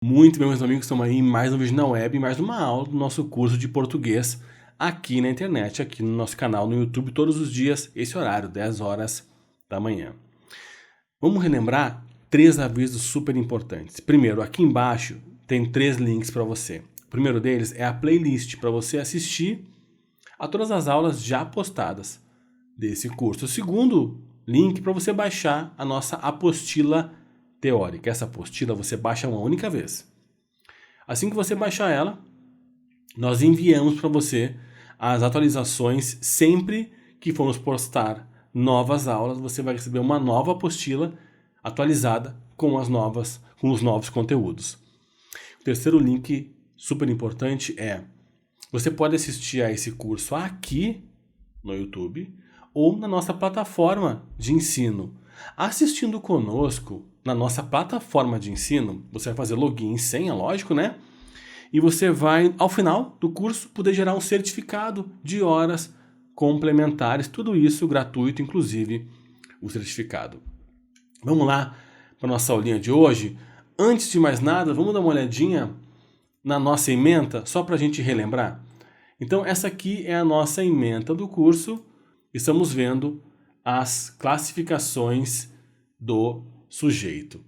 Muito bem, meus amigos, estamos aí em mais um vídeo na web, mais uma aula do nosso curso de português aqui na internet, aqui no nosso canal no YouTube, todos os dias, esse horário, 10 horas da manhã. Vamos relembrar 3 avisos super importantes. Primeiro, aqui embaixo tem 3 links para você. O primeiro deles é a playlist para você assistir a todas as aulas já postadas desse curso. O segundo link para você baixar a nossa apostila teórica. Essa apostila você baixa uma única vez. Assim que você baixar ela, nós enviamos para você as atualizações sempre que formos postar novas aulas. Você vai receber uma nova apostila atualizada com os novos conteúdos. O terceiro link super importante é: você pode assistir a esse curso aqui no YouTube ou na nossa plataforma de ensino. Assistindo conosco na nossa plataforma de ensino, você vai fazer login e senha, lógico, né? E você vai, ao final do curso, poder gerar um certificado de horas complementares, tudo isso gratuito, inclusive o certificado. Vamos lá para a nossa aulinha de hoje. Antes de mais nada, vamos dar uma olhadinha na nossa ementa, só para a gente relembrar. Então, essa aqui é a nossa ementa do curso. Estamos vendo as classificações do sujeito.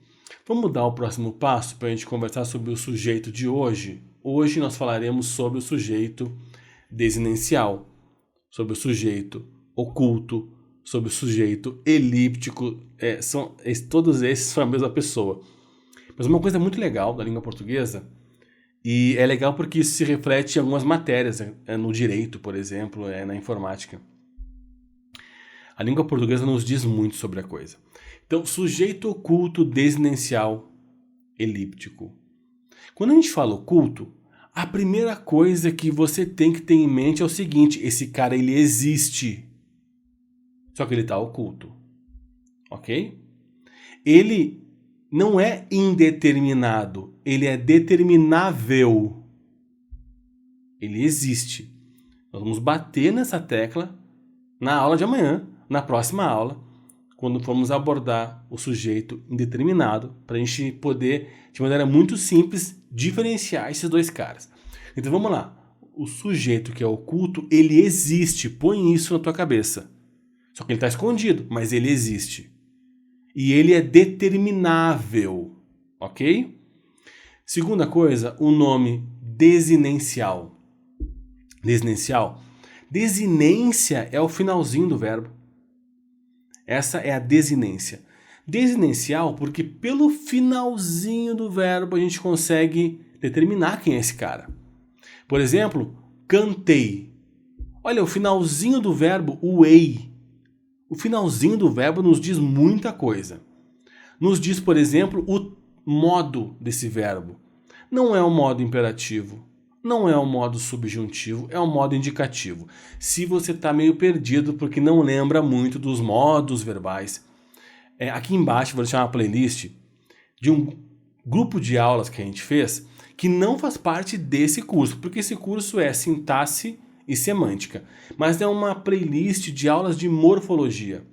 Vamos dar o próximo passo para a gente conversar sobre o sujeito de hoje. Hoje nós falaremos sobre o sujeito desinencial, sobre o sujeito oculto, sobre o sujeito elíptico. Todos esses são a mesma pessoa. Mas uma coisa muito legal da língua portuguesa, e é legal porque isso se reflete em algumas matérias, no direito, por exemplo, na informática. A língua portuguesa nos diz muito sobre a coisa. Então, sujeito oculto, desinencial, elíptico. Quando a gente fala oculto, a primeira coisa que você tem que ter em mente é o seguinte: esse cara, ele existe. Só que ele está oculto. Ok? Ele não é indeterminado, ele é determinável. Ele existe. Nós vamos bater nessa tecla na aula de amanhã, na próxima aula, quando formos abordar o sujeito indeterminado, para a gente poder, de maneira muito simples, diferenciar esses dois caras. Então vamos lá. O sujeito que é oculto, ele existe. Põe isso na tua cabeça. Só que ele está escondido, mas ele existe. E ele é determinável. Ok? Segunda coisa, o nome desinencial. Desinência é o finalzinho do verbo. Essa é a desinência. Desinencial porque pelo finalzinho do verbo a gente consegue determinar quem é esse cara. Por exemplo, cantei. Olha, o finalzinho do verbo, o ei. O finalzinho do verbo nos diz muita coisa. Nos diz, por exemplo, o modo desse verbo. Não é um modo imperativo. Não é um modo subjuntivo, é um modo indicativo. Se você está meio perdido porque não lembra muito dos modos verbais, aqui embaixo vou deixar uma playlist de um grupo de aulas que a gente fez que não faz parte desse curso, porque esse curso é sintaxe e semântica, mas é uma playlist de aulas de morfologia.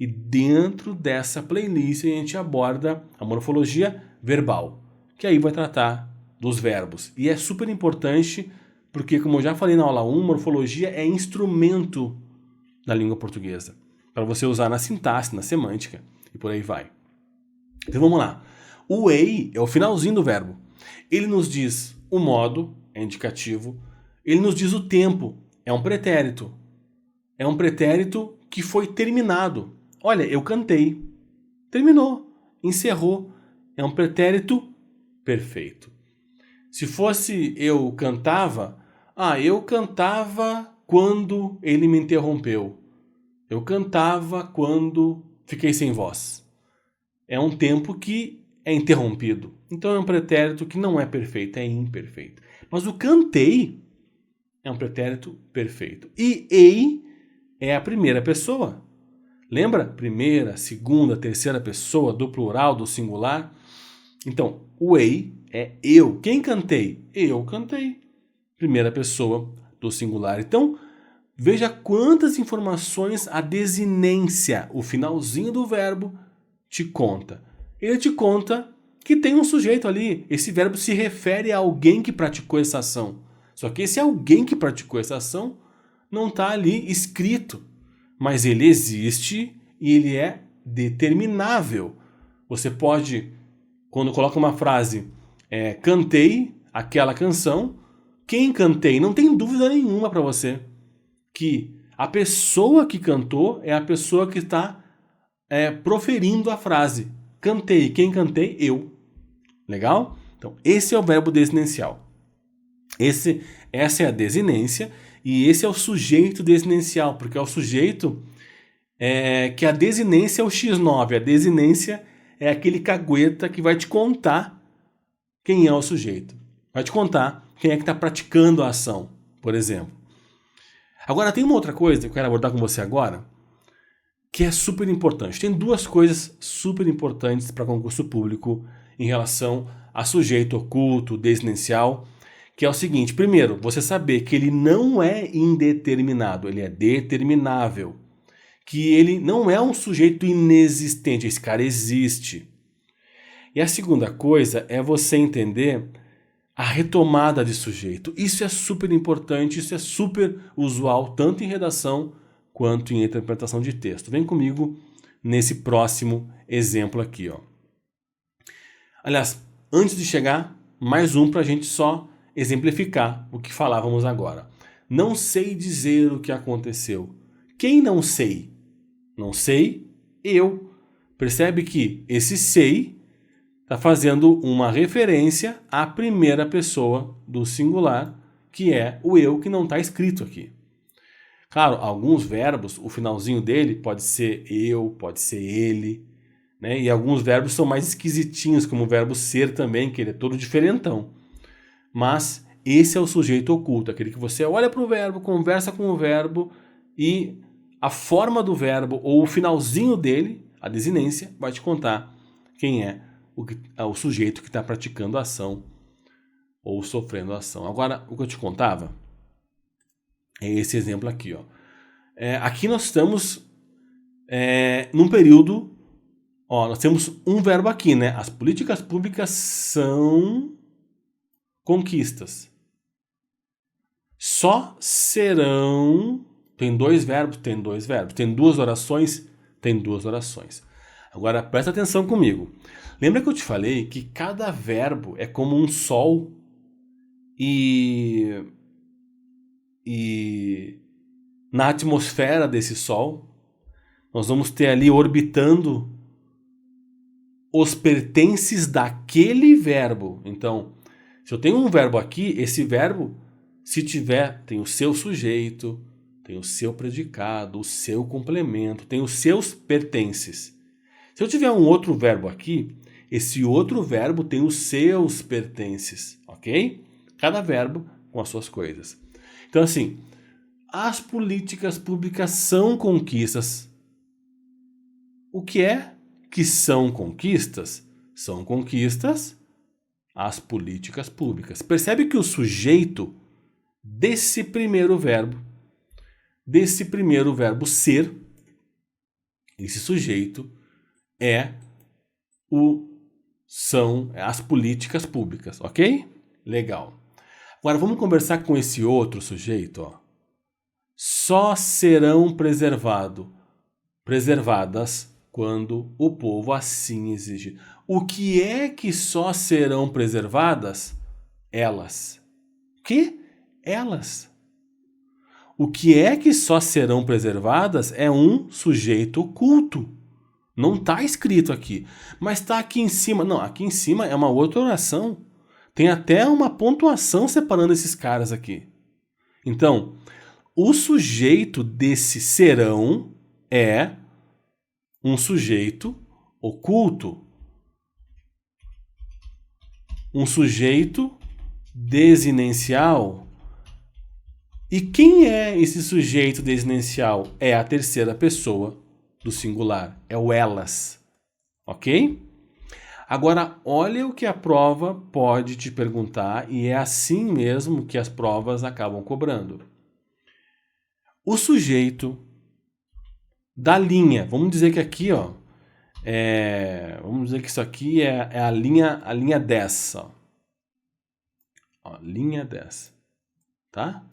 E dentro dessa playlist a gente aborda a morfologia verbal, que aí vai tratar dos verbos. E é super importante porque, como eu já falei na aula 1, morfologia é instrumento da língua portuguesa, para você usar na sintaxe, na semântica e por aí vai. Então vamos lá. O ei é o finalzinho do verbo. Ele nos diz o modo, é indicativo. Ele nos diz o tempo, é um pretérito. É um pretérito que foi terminado. Olha, eu cantei. Terminou, encerrou. É um pretérito perfeito. Se fosse eu cantava, eu cantava quando ele me interrompeu. Eu cantava quando fiquei sem voz. É um tempo que é interrompido. Então é um pretérito que não é perfeito, é imperfeito. Mas o cantei é um pretérito perfeito. E ei é a primeira pessoa. Lembra? Primeira, segunda, terceira pessoa, do plural, do singular. Então, o ei é eu. Quem cantei? Eu cantei. Primeira pessoa do singular. Então, veja quantas informações a desinência, o finalzinho do verbo, te conta. Ele te conta que tem um sujeito ali. Esse verbo se refere a alguém que praticou essa ação. Só que esse alguém que praticou essa ação não está ali escrito. Mas ele existe e ele é determinável. Você pode, quando coloca uma frase, cantei aquela canção, quem cantei? Não tem dúvida nenhuma para você que a pessoa que cantou é a pessoa que está proferindo a frase. Cantei. Quem cantei? Eu. Legal? Então, esse é o verbo desinencial. Essa é a desinência e esse é o sujeito desinencial, porque é o sujeito que a desinência é o X9. A desinência é aquele cagueta que vai te contar quem é o sujeito. Vai te contar quem é que está praticando a ação, por exemplo. Agora, tem uma outra coisa que eu quero abordar com você agora, que é super importante. Tem duas coisas super importantes para concurso público em relação a sujeito oculto, desinencial, que é o seguinte. Primeiro, você saber que ele não é indeterminado, ele é determinável. Que ele não é um sujeito inexistente, esse cara existe. E a segunda coisa é você entender a retomada de sujeito. Isso é super importante, isso é super usual, tanto em redação quanto em interpretação de texto. Vem comigo nesse próximo exemplo aqui, ó. Aliás, antes de chegar, mais um para a gente só exemplificar o que falávamos agora. Não sei dizer o que aconteceu. Quem não sei? Não sei, eu. Percebe que esse sei está fazendo uma referência à primeira pessoa do singular, que é o eu, que não está escrito aqui. Claro, alguns verbos, o finalzinho dele pode ser eu, pode ser ele, né? E alguns verbos são mais esquisitinhos, como o verbo ser também, que ele é todo diferentão. Mas esse é o sujeito oculto, aquele que você olha para o verbo, conversa com o verbo e a forma do verbo ou o finalzinho dele, a desinência, vai te contar quem é o sujeito que está praticando a ação ou sofrendo a ação. Agora, o que eu te contava é esse exemplo aqui, ó. Aqui nós estamos num período, ó, nós temos um verbo aqui, né? As políticas públicas são conquistas. Só serão... Tem dois verbos? Tem dois verbos. Tem duas orações? Tem duas orações. Agora, presta atenção comigo. Lembra que eu te falei que cada verbo é como um sol e na atmosfera desse sol nós vamos ter ali orbitando os pertences daquele verbo. Então, se eu tenho um verbo aqui, esse verbo, se tiver, tem o seu sujeito, tem o seu predicado, o seu complemento, tem os seus pertences. Se eu tiver um outro verbo aqui, esse outro verbo tem os seus pertences, ok? Cada verbo com as suas coisas. Então, assim, as políticas públicas são conquistas. O que é que são conquistas? São conquistas as políticas públicas. Percebe que o sujeito desse primeiro verbo ser, esse sujeito são as políticas públicas, ok? Legal. Agora vamos conversar com esse outro sujeito, ó. Só serão preservadas quando o povo assim exigir. O que é que só serão preservadas? Elas. Que? Elas. O que é que só serão preservadas é um sujeito oculto. Não está escrito aqui, mas está aqui em cima. Não, aqui em cima é uma outra oração. Tem até uma pontuação separando esses caras aqui. Então, o sujeito desse serão é um sujeito oculto. Um sujeito desinencial. E quem é esse sujeito desinencial? É a terceira pessoa do singular. É o elas. Ok? Agora, olha o que a prova pode te perguntar, e é assim mesmo que as provas acabam cobrando. O sujeito da linha, vamos dizer que aqui, ó, Vamos dizer que isso aqui é a linha 10. Ó, linha 10. Tá?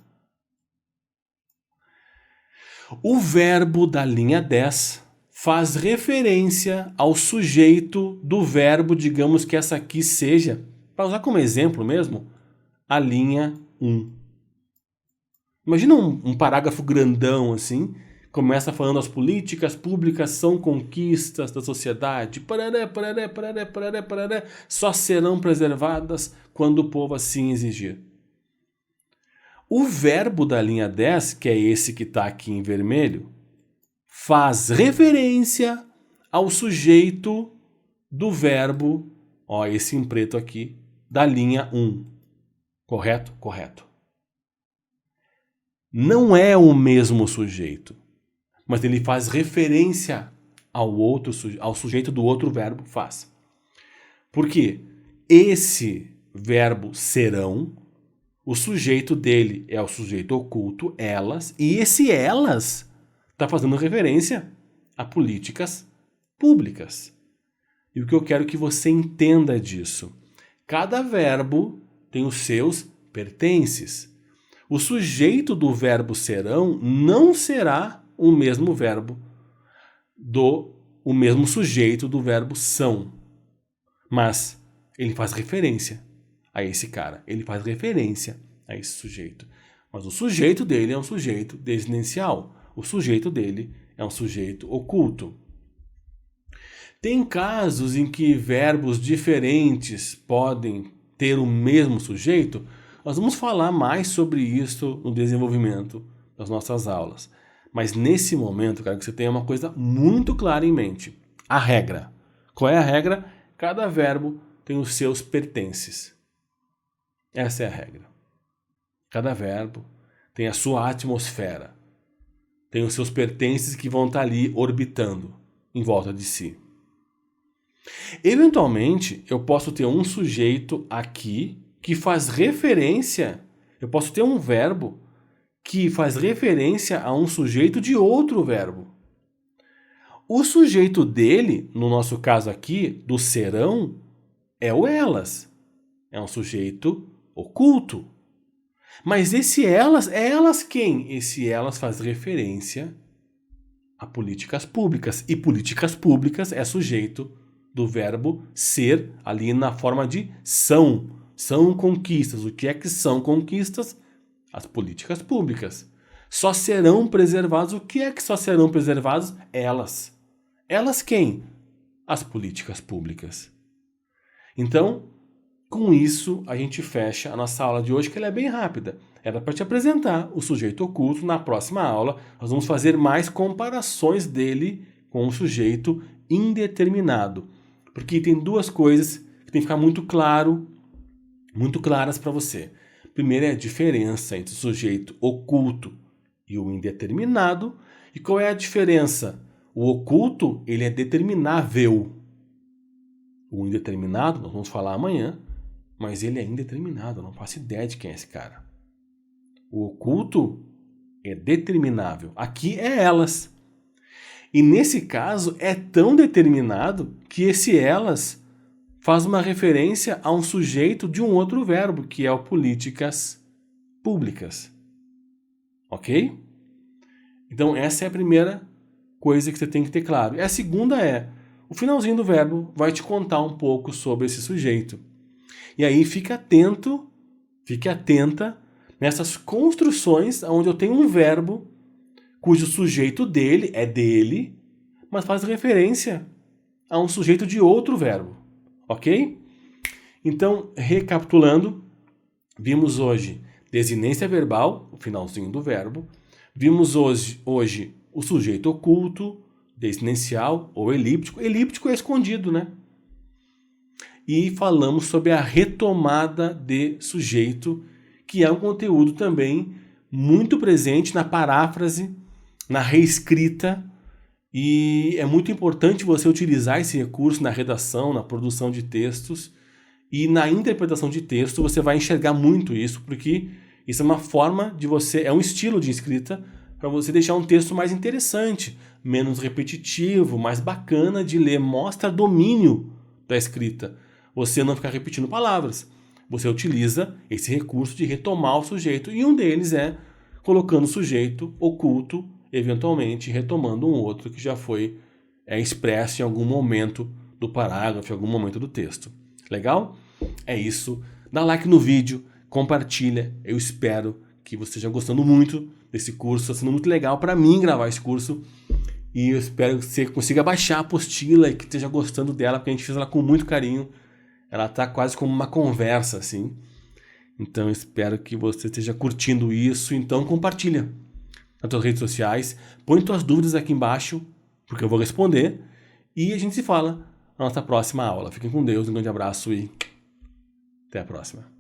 O verbo da linha 10 faz referência ao sujeito do verbo, digamos que essa aqui seja, para usar como exemplo mesmo, a linha 1. Imagina um parágrafo grandão assim, começa falando as políticas públicas são conquistas da sociedade, pararé, pararé, pararé, pararé, pararé, só serão preservadas quando o povo assim exigir. O verbo da linha 10, que é esse que está aqui em vermelho, faz referência ao sujeito do verbo, ó, esse em preto aqui, da linha 1. Correto? Correto. Não é o mesmo sujeito, mas ele faz referência ao sujeito do outro verbo faz. Por quê? Esse verbo serão, o sujeito dele é o sujeito oculto, elas, e esse elas está fazendo referência a políticas públicas. E o que eu quero que você entenda disso? Cada verbo tem os seus pertences. O sujeito do verbo serão não será o mesmo verbo o mesmo sujeito do verbo são. Mas ele faz referência a esse cara. Ele faz referência a esse sujeito. Mas o sujeito dele é um sujeito desinencial. O sujeito dele é um sujeito oculto. Tem casos em que verbos diferentes podem ter o mesmo sujeito. Nós vamos falar mais sobre isso no desenvolvimento das nossas aulas. Mas nesse momento, eu quero que você tenha uma coisa muito clara em mente. A regra. Qual é a regra? Cada verbo tem os seus pertences. Essa é a regra. Cada verbo tem a sua atmosfera. Tem os seus pertences que vão estar ali orbitando em volta de si. Eventualmente, eu posso ter um sujeito aqui que faz referência, eu posso ter um verbo que faz referência a um sujeito de outro verbo. O sujeito dele, no nosso caso aqui, do serão, é o elas. É um sujeito oculto. Mas esse elas, é elas quem? Esse elas faz referência a políticas públicas. E políticas públicas é sujeito do verbo ser ali na forma de são. São conquistas. O que é que são conquistas? As políticas públicas. Só serão preservados. O que é que só serão preservados? Elas. Elas quem? As políticas públicas. Então, com isso, a gente fecha a nossa aula de hoje, que ela é bem rápida. Era para te apresentar o sujeito oculto. Na próxima aula, nós vamos fazer mais comparações dele com o sujeito indeterminado. Porque tem duas coisas que tem que ficar muito claras para você. Primeiro é a diferença entre o sujeito oculto e o indeterminado. E qual é a diferença? O oculto, ele é determinável. O indeterminado, nós vamos falar amanhã, mas ele é indeterminado, eu não faço ideia de quem é esse cara. O oculto é determinável. Aqui é elas. E nesse caso é tão determinado que esse elas faz uma referência a um sujeito de um outro verbo, que é o políticas públicas. Ok? Então essa é a primeira coisa que você tem que ter claro. E a segunda é, o finalzinho do verbo vai te contar um pouco sobre esse sujeito. E aí fique atenta nessas construções onde eu tenho um verbo cujo sujeito dele é dele, mas faz referência a um sujeito de outro verbo. Ok? Então, recapitulando, vimos hoje desinência verbal, o finalzinho do verbo. Vimos hoje o sujeito oculto, desinencial ou elíptico. Elíptico é escondido, né? E falamos sobre a retomada de sujeito, que é um conteúdo também muito presente na paráfrase, na reescrita, e é muito importante você utilizar esse recurso na redação, na produção de textos, e na interpretação de texto você vai enxergar muito isso, porque isso é uma forma de você, é um estilo de escrita para você deixar um texto mais interessante, menos repetitivo, mais bacana de ler, mostra domínio da escrita. Você não ficar repetindo palavras. Você utiliza esse recurso de retomar o sujeito, e um deles é colocando o sujeito oculto, eventualmente retomando um outro que já foi expresso em algum momento do parágrafo, em algum momento do texto. Legal? É isso. Dá like no vídeo, compartilha. Eu espero que você esteja gostando muito desse curso. Está sendo muito legal para mim gravar esse curso. E eu espero que você consiga baixar a apostila e que esteja gostando dela, porque a gente fez ela com muito carinho. Ela está quase como uma conversa, assim. Então eu espero que você esteja curtindo isso. Então compartilha nas suas redes sociais. Põe suas dúvidas aqui embaixo, porque eu vou responder. E a gente se fala na nossa próxima aula. Fiquem com Deus, um grande abraço e até a próxima.